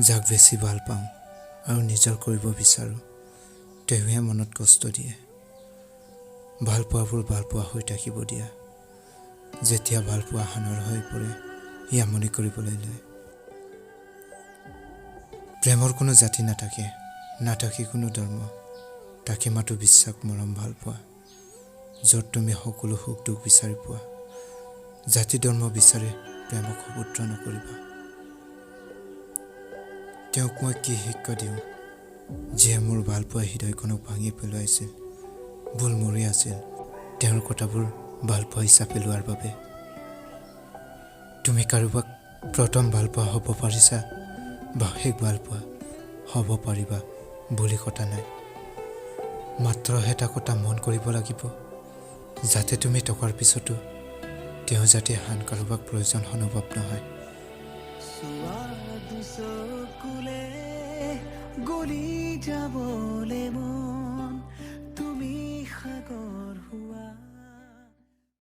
যাক বেছি ভাল পাওঁ আৰু নিজৰ কৰিব বিচাৰোঁ তেওঁহে মনত কষ্ট দিয়ে। ভাল পোৱাবোৰ ভাল পোৱা হৈ থাকিব দিয়া। যেতিয়া ভাল পোৱা হানৰ হৈ পৰে ই আমনি কৰিবলৈ লয়। প্ৰেমৰ কোনো জাতি নাথাকে কোনো ধৰ্ম, তাকে মাতো বিশ্বাস মৰম ভাল পোৱা, য'ত তুমি সকলো সুখ দুখ বিচাৰি পোৱা। জাতি ধৰ্ম বিচাৰি প্ৰেমক সপুত্ৰ নকৰিবা। তেওঁক মই কি শিক্ষা দিওঁ, যিয়ে মোৰ ভাল পোৱা হৃদয়খনক ভাঙি পেলাইছিল। ভুল মোৰে আছিল তেওঁৰ কথাবোৰ ভাল পোৱা হিচাপে লোৱাৰ বাবে। তুমি কাৰোবাক প্ৰথম ভাল পোৱা হ'ব পাৰিছা বা শেষ ভাল পোৱা হ'ব পাৰিবা বুলি কথা নাই। মাত্ৰ এটা কথা মন কৰিব লাগিব, যাতে তুমি টকাৰ পিছতো তেওঁ যাতে আন কাৰোবাক প্ৰয়োজন অনুভৱ নহয়। চকুলে গলি যাবলে মন, তুমি সাগৰ হোৱা